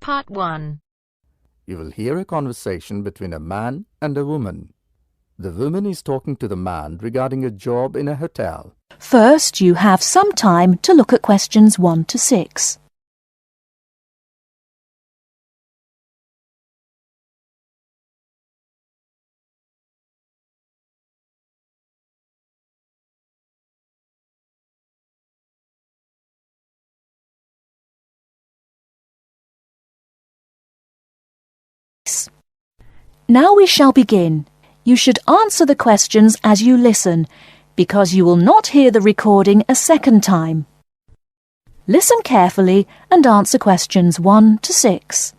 Part 1. You will hear a conversation between a man and a woman. The woman is talking to the man regarding a job in a hotel. First, you have some time to look at questions 1 to 6. Now we shall begin. You should answer the questions as you listen, because you will not hear the recording a second time. Listen carefully and answer questions 1 to 6.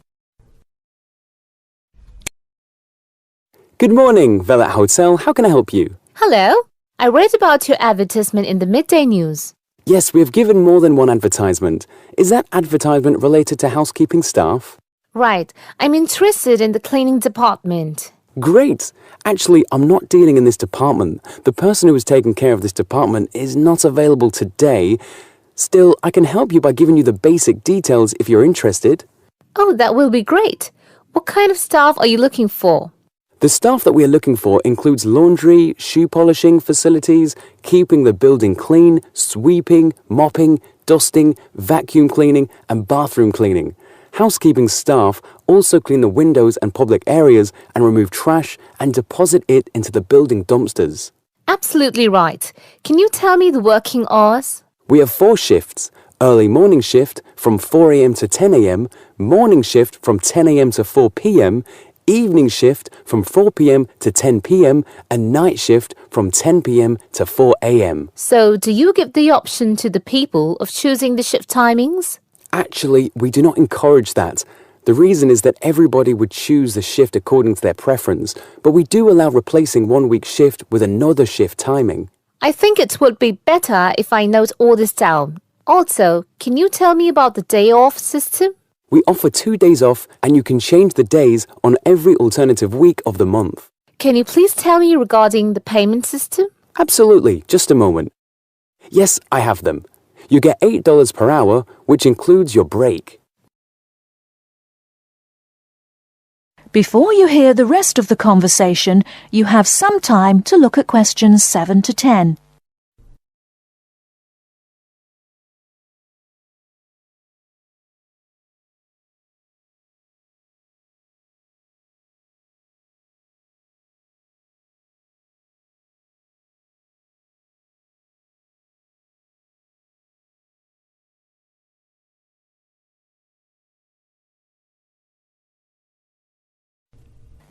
Good morning, Velvet Hotel. How can I help you? Hello. I read about your advertisement in the midday news. Yes, we have given more than one advertisement. Is that advertisement related to housekeeping staff? Right. I'm interested in the cleaning department. Great! Actually, I'm not dealing in this department. The person who is taking care of this department is not available today. Still, I can help you by giving you the basic details if you're interested. Oh, that will be great. What kind of staff are you looking for? The staff that we are looking for includes laundry, shoe polishing facilities, keeping the building clean, sweeping, mopping, dusting, vacuum cleaning, and bathroom cleaning. Housekeeping staff also clean the windows and public areas and remove trash and deposit it into the building dumpsters. Absolutely right. Can you tell me the working hours? We have 4 shifts. Early morning shift from 4 a.m. to 10 a.m, morning shift from 10 a.m. to 4 p.m, evening shift from 4 p.m. to 10 p.m, and night shift from 10 p.m. to 4 a.m. So, do you give the option to the people of choosing the shift timings? Actually, we do not encourage that. The reason is that everybody would choose the shift according to their preference, but we do allow replacing 1 week's shift with another shift timing. I think it would be better if I note all this down. Also, can you tell me about the day off system? We offer 2 days off and you can change the days on every alternative week of the month. Can you please tell me regarding the payment system? Absolutely, just a moment. Yes, I have them. You get $8 per hour, which includes your break. Before you hear the rest of the conversation, you have some time to look at questions 7 to 10.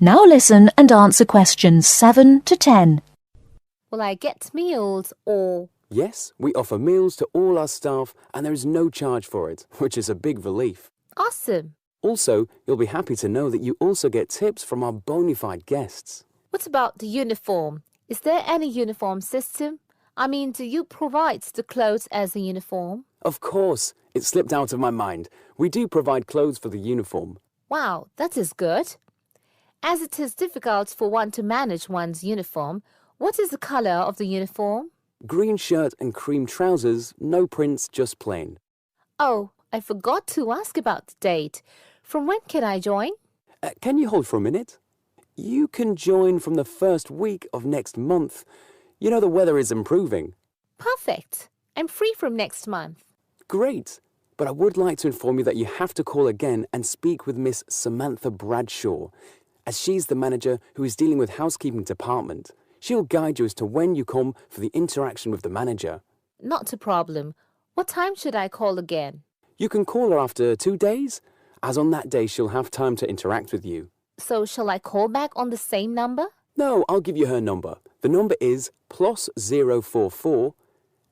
Now listen and answer questions 7 to 10. Will I get meals or... Yes, we offer meals to all our staff and there is no charge for it, which is a big relief. Awesome. Also, you'll be happy to know that you also get tips from our bona fide guests. What about the uniform? Is there any uniform system? I mean, do you provide the clothes as a uniform? Of course, it slipped out of my mind. We do provide clothes for the uniform. Wow, that is good. As it is difficult for one to manage one's uniform, what is the colour of the uniform? Green shirt and cream trousers, no prints, just plain. Oh, I forgot to ask about the date. From when can I join? Can you hold for a minute? You can join from the first week of next month. You know the weather is improving. Perfect. I'm free from next month. Great. But I would like to inform you that you have to call again and speak with Miss Samantha Bradshaw, as she's the manager who is dealing with housekeeping department. She'll guide you as to when you come for the interaction with the manager. Not a problem. What time should I call again? You can call her after 2 days, as on that day she'll have time to interact with you. So shall I call back on the same number? No, I'll give you her number. The number is +044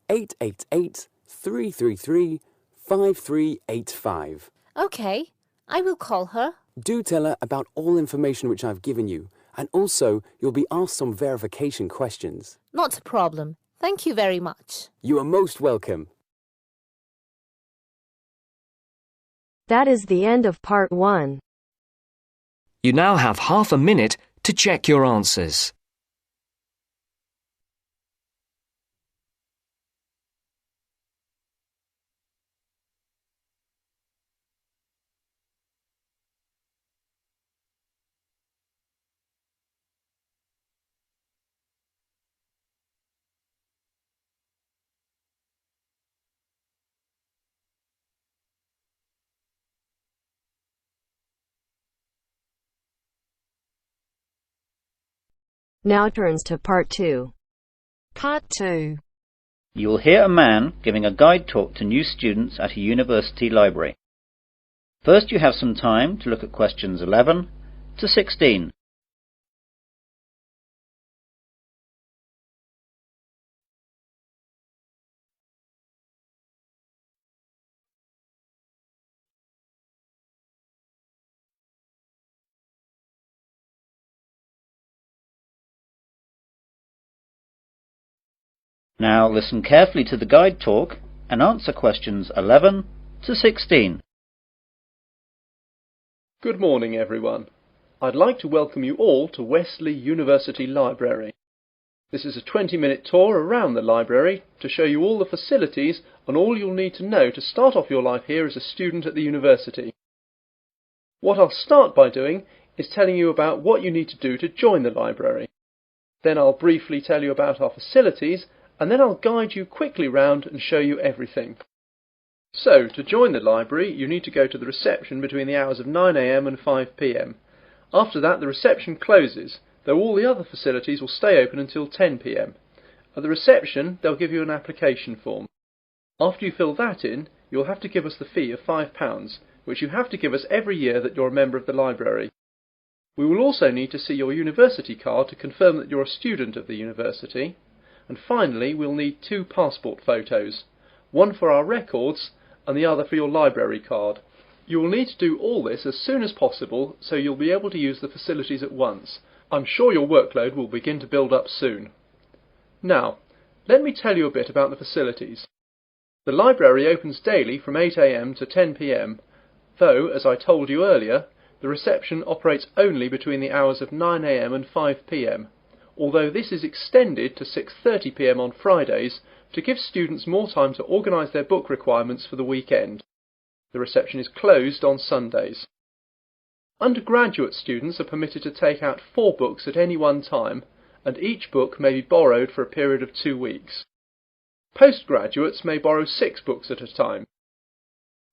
888 333 5385. Okay, I will call her. Do tell her about all information which I've given you, and also you'll be asked some verification questions. Not a problem. Thank you very much. You are most welcome. That is the end of part 1. You now have half a minute to check your answers. Now turns to Part 2. Part 2. You will hear a man giving a guide talk to new students at a university library. First, you have some time to look at questions 11 to 16. Now listen carefully to the guide talk and answer questions 11 to 16. Good morning, everyone. I'd like to welcome you all to Wesley University Library. This is a 20-minute tour around the library to show you all the facilities and all you'll need to know to start off your life here as a student at the university. What I'll start by doing is telling you about what you need to do to join the library. Then I'll briefly tell you about our facilities, and then I'll guide you quickly round and show you everything. So, to join the library, you need to go to the reception between the hours of 9 AM and 5 PM. After that, the reception closes, though all the other facilities will stay open until 10 PM. At the reception, they'll give you an application form. After you fill that in, you'll have to give us the fee of £5, which you have to give us every year that you're a member of the library. We will also need to see your university card to confirm that you're a student of the university. And finally, we'll need 2 passport photos, one for our records and the other for your library card. You will need to do all this as soon as possible so you'll be able to use the facilities at once. I'm sure your workload will begin to build up soon. Now, let me tell you a bit about the facilities. The library opens daily from 8 AM to 10 PM, though, as I told you earlier, the reception operates only between the hours of 9 AM and 5 PM. Although this is extended to 6:30 PM on Fridays to give students more time to organise their book requirements for the weekend. The reception is closed on Sundays. Undergraduate students are permitted to take out 4 books at any one time, and each book may be borrowed for a period of 2 weeks. Postgraduates may borrow 6 books at a time.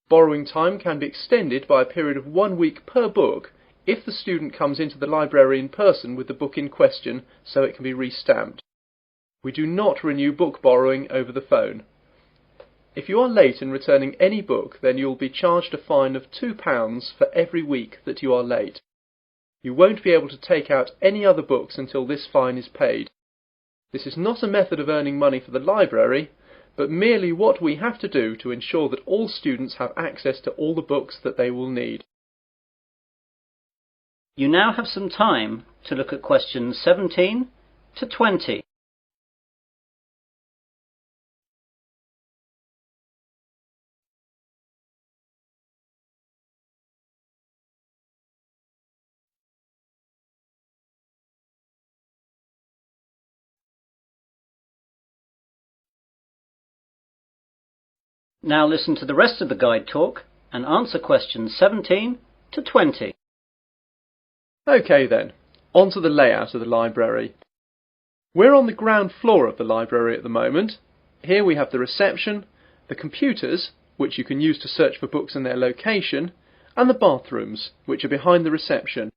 Borrowing time can be extended by a period of 1 week per book if the student comes into the library in person with the book in question so it can be re-stamped. We do not renew book borrowing over the phone. If you are late in returning any book, then you will be charged a fine of £2 for every week that you are late. You won't be able to take out any other books until this fine is paid. This is not a method of earning money for the library, but merely what we have to do to ensure that all students have access to all the books that they will need. You now have some time to look at questions 17 to 20. Now listen to the rest of the guide talk and answer questions 17 to 20. OK then, on to the layout of the library. We're on the ground floor of the library at the moment. Here we have the reception, the computers, which you can use to search for books and their location, and the bathrooms, which are behind the reception.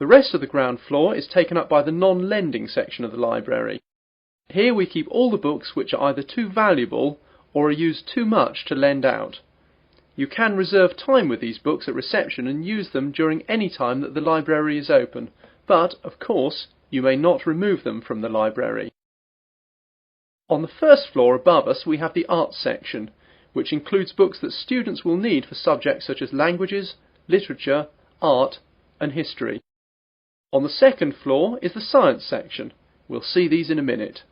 The rest of the ground floor is taken up by the non-lending section of the library. Here we keep all the books which are either too valuable or are used too much to lend out. You can reserve time with these books at reception and use them during any time that the library is open, but, of course, you may not remove them from the library. On the first floor above us we have the arts section, which includes books that students will need for subjects such as languages, literature, art and history. On the second floor is the science section. We'll see these in a minute.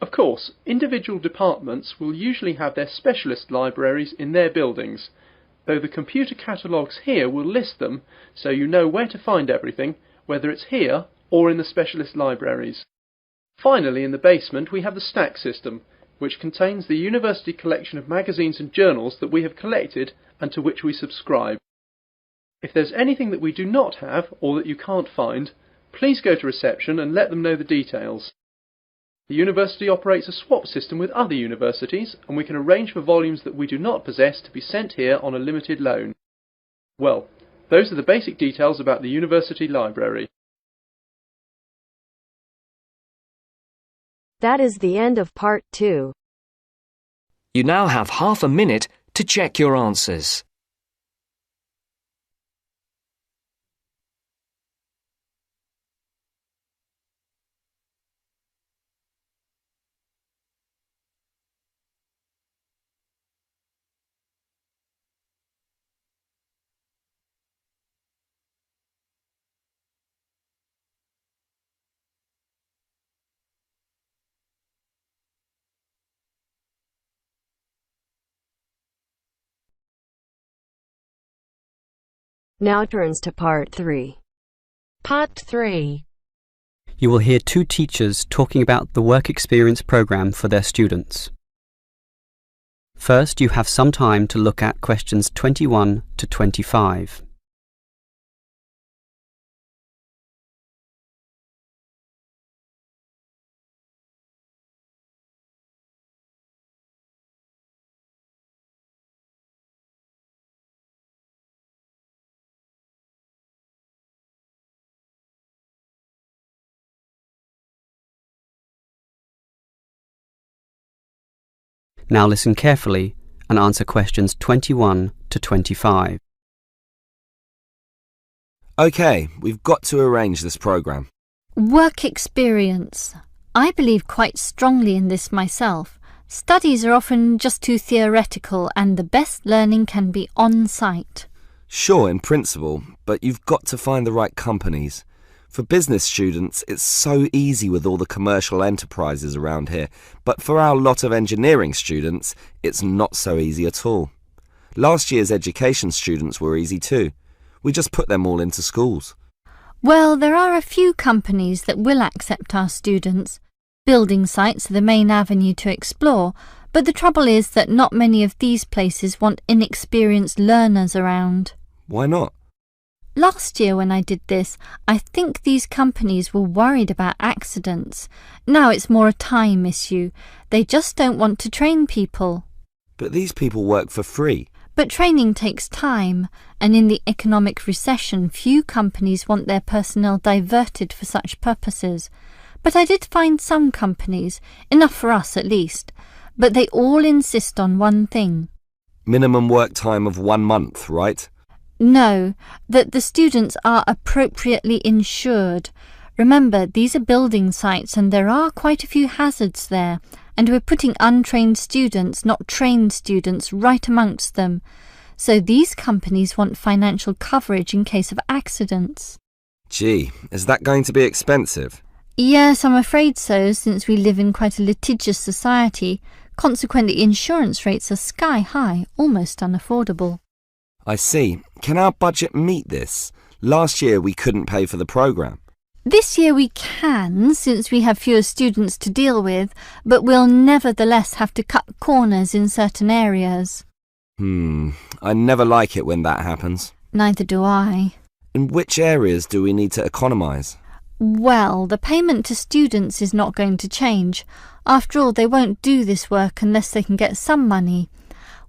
Of course, individual departments will usually have their specialist libraries in their buildings, though the computer catalogues here will list them so you know where to find everything, whether it's here or in the specialist libraries. Finally, in the basement we have the stack system, which contains the university collection of magazines and journals that we have collected and to which we subscribe. If there's anything that we do not have or that you can't find, please go to reception and let them know the details. The university operates a swap system with other universities, and we can arrange for volumes that we do not possess to be sent here on a limited loan. Well, those are the basic details about the university library. That is the end of part 2. You now have half a minute to check your answers. Now turns to part 3. Part 3. You will hear two teachers talking about the work experience program for their students. First, you have some time to look at questions 21 to 25. Now listen carefully and answer questions 21 to 25. OK, we've got to arrange this programme. Work experience. I believe quite strongly in this myself. Studies are often just too theoretical and the best learning can be on-site. Sure, in principle, but you've got to find the right companies. For business students, it's so easy with all the commercial enterprises around here, but for our lot of engineering students, it's not so easy at all. Last year's education students were easy too. We just put them all into schools. Well, there are a few companies that will accept our students. Building sites are the main avenue to explore, but the trouble is that not many of these places want inexperienced learners around. Why not? Last year when I did this, I think these companies were worried about accidents. Now it's more a time issue. They just don't want to train people. But these people work for free. But training takes time, and in the economic recession, few companies want their personnel diverted for such purposes. But I did find some companies, enough for us at least, but they all insist on one thing. Minimum work time of 1 month, right? No, that the students are appropriately insured. Remember, these are building sites and there are quite a few hazards there, and we're putting untrained students, not trained students, right amongst them. So these companies want financial coverage in case of accidents. Gee, is that going to be expensive? Yes, I'm afraid so, since we live in quite a litigious society. Consequently, insurance rates are sky high, almost unaffordable. I see. Can our budget meet this? Last year we couldn't pay for the programme. This year we can, since we have fewer students to deal with, but we'll nevertheless have to cut corners in certain areas. I never like it when that happens. Neither do I. In which areas do we need to economise? Well, the payment to students is not going to change. After all, they won't do this work unless they can get some money.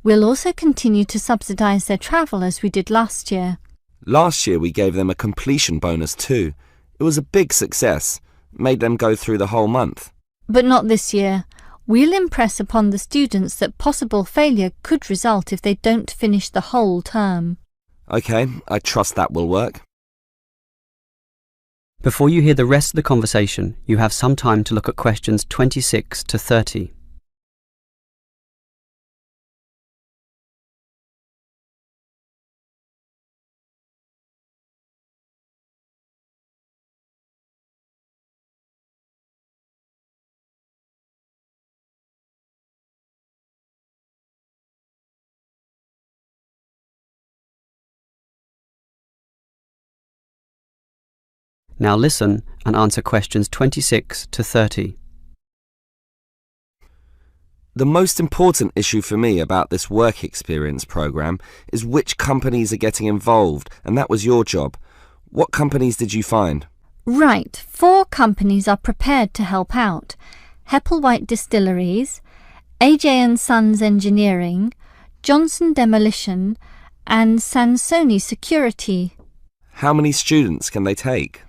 We'll also continue to subsidise their travel as we did last year. Last year we gave them a completion bonus too. It was a big success. Made them go through the whole month. But not this year. We'll impress upon the students that possible failure could result if they don't finish the whole term. OK, I trust that will work. Before you hear the rest of the conversation, you have some time to look at questions 26 to 30. Now listen and answer questions 26 to 30. The most important issue for me about this work experience programme is which companies are getting involved, and that was your job. What companies did you find? Right, 4 companies are prepared to help out. Hepplewhite Distilleries, AJ & Sons Engineering, Johnson Demolition, and Sansoni Security. How many students can they take?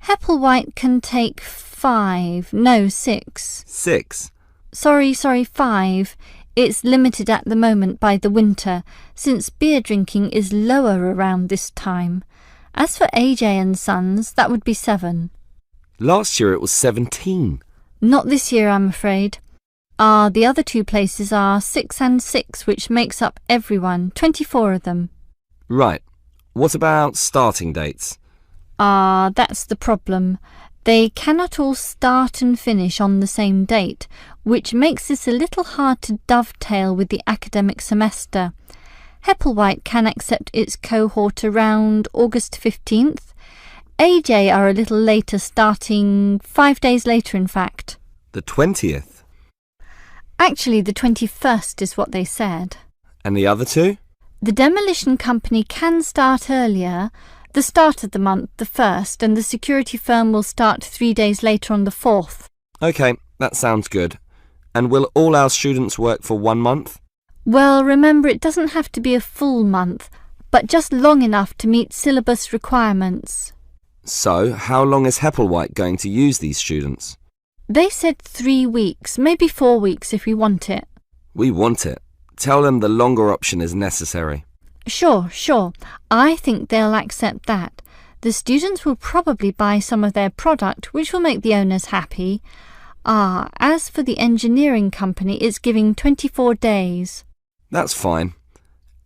Hepplewhite can take 5. No, 6. 6. Sorry, 5. It's limited at the moment by the winter, since beer drinking is lower around this time. As for AJ and Sons, that would be 7. Last year it was 17. Not this year, I'm afraid. The other two places are 6 and 6, which makes up everyone, 24 of them. Right. What about starting dates? That's the problem. They cannot all start and finish on the same date, which makes this a little hard to dovetail with the academic semester. Hepplewhite can accept its cohort around August 15th. AJ are a little later, starting 5 days later, in fact. The 20th. Actually, the 21st is what they said. And the other two? The demolition company can start earlier, the start of the month, the 1st, and the security firm will start 3 days later on the 4th. OK, that sounds good. And will all our students work for 1 month? Well, remember, it doesn't have to be a full month, but just long enough to meet syllabus requirements. So, how long is Hepplewhite going to use these students? They said 3 weeks, maybe 4 weeks if we want it. We want it. Tell them the longer option is necessary. Sure. I think they'll accept that. The students will probably buy some of their product, which will make the owners happy. As for the engineering company, it's giving 24 days. That's fine.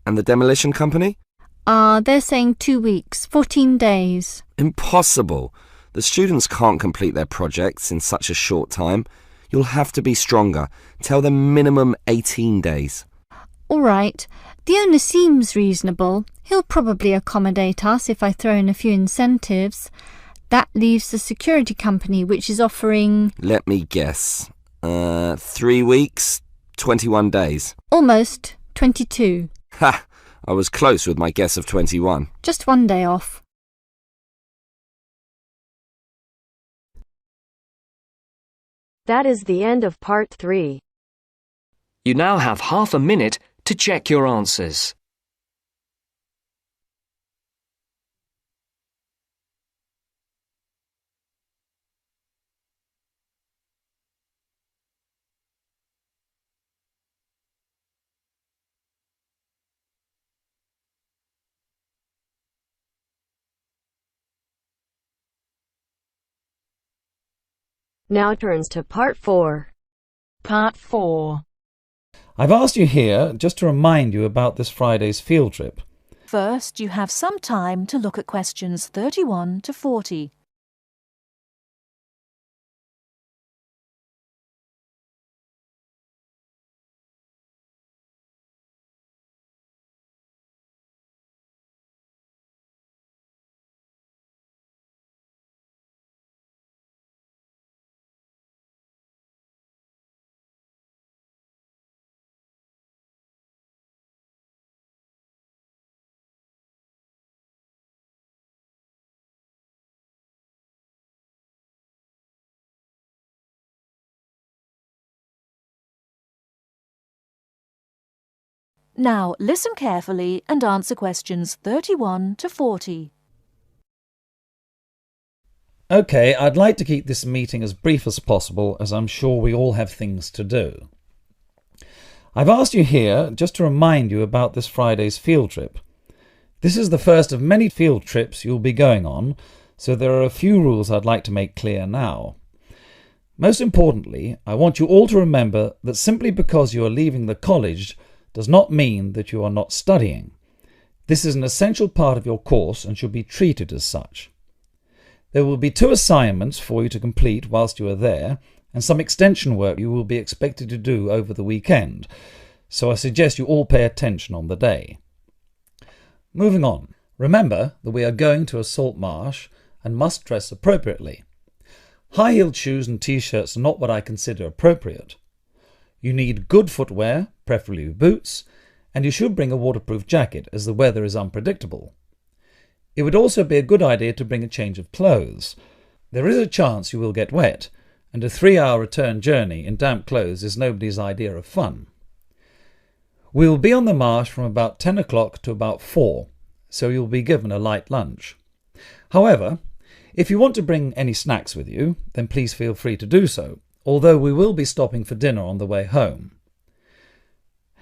And the demolition company? They're saying 2 weeks, 14 days. Impossible. The students can't complete their projects in such a short time. You'll have to be stronger. Tell them minimum 18 days. All right. The owner seems reasonable. He'll probably accommodate us if I throw in a few incentives. That leaves the security company, which is offering... Let me guess. 3 weeks, 21 days. Almost. 22. Ha! I was close with my guess of 21. Just 1 day off. That is the end of part 3. You now have half a minute to check your answers. Now turns to part 4. Part 4. I've asked you here just to remind you about this Friday's field trip. First, you have some time to look at questions 31 to 40. Now listen carefully and answer questions 31 to 40. OK, I'd like to keep this meeting as brief as possible, as I'm sure we all have things to do. I've asked you here just to remind you about this Friday's field trip. This is the first of many field trips you'll be going on, so there are a few rules I'd like to make clear now. Most importantly, I want you all to remember that simply because you are leaving the college does not mean that you are not studying. This is an essential part of your course and should be treated as such. There will be 2 assignments for you to complete whilst you are there, and some extension work you will be expected to do over the weekend, so I suggest you all pay attention on the day. Moving on, remember that we are going to a salt marsh and must dress appropriately. High-heeled shoes and t-shirts are not what I consider appropriate. You need good footwear, preferably boots, and you should bring a waterproof jacket as the weather is unpredictable. It would also be a good idea to bring a change of clothes. There is a chance you will get wet, and a 3-hour return journey in damp clothes is nobody's idea of fun. We will be on the marsh from about 10 o'clock to about 4, so you will be given a light lunch. However, If you want to bring any snacks with you, then please feel free to do so, although we will be stopping for dinner on the way home.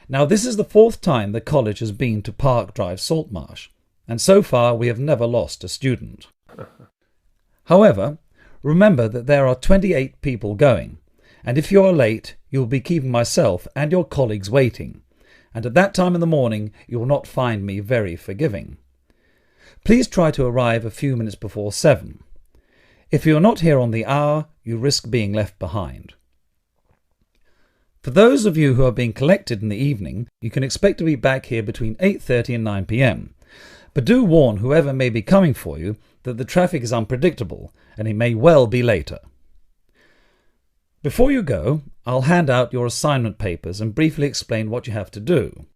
Now, this is the 4th time the college has been to Park Drive Saltmarsh, and so far we have never lost a student. However, remember that there are 28 people going, and if you are late, you will be keeping myself and your colleagues waiting, and at that time in the morning you will not find me very forgiving. Please try to arrive a few minutes before 7. If you are not here on the hour, you risk being left behind. For those of you who are being collected in the evening, you can expect to be back here between 8:30 and 9 p.m. But do warn whoever may be coming for you that the traffic is unpredictable and it may well be later. Before you go, I'll hand out your assignment papers and briefly explain what you have to do.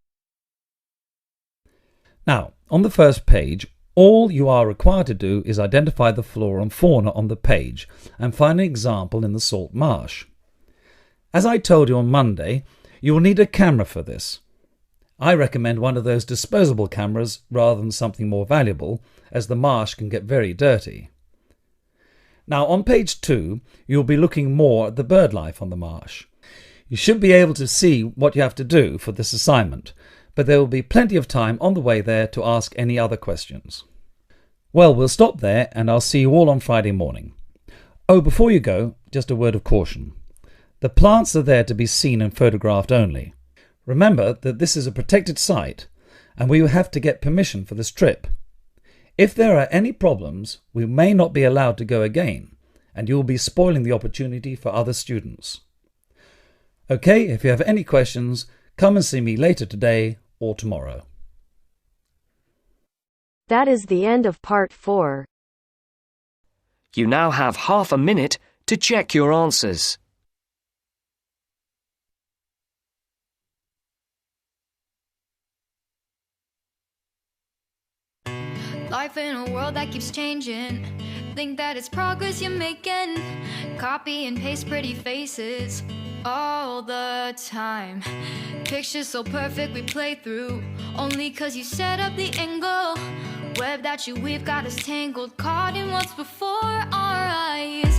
Now, on the first page, all you are required to do is identify the flora and fauna on the page and find an example in the salt marsh. As I told you on Monday, you will need a camera for this. I recommend one of those disposable cameras rather than something more valuable, as the marsh can get very dirty. Now, on page 2, you'll be looking more at the bird life on the marsh. You should be able to see what you have to do for this assignment, but there will be plenty of time on the way there to ask any other questions. Well, we'll stop there, and I'll see you all on Friday morning. Oh, before you go, just a word of caution. The plants are there to be seen and photographed only. Remember that this is a protected site, and we will have to get permission for this trip. If there are any problems, we may not be allowed to go again, and you will be spoiling the opportunity for other students. Okay, if you have any questions, come and see me later today or tomorrow. That is the end of part 4. You now have half a minute to check your answers. Life in a world that keeps changing. Think that it's progress you're making. Copy and paste pretty faces all the time. Pictures so perfect we play through, only cause you set up the angle. Web that you weave got us tangled, caught in what's before our eyes.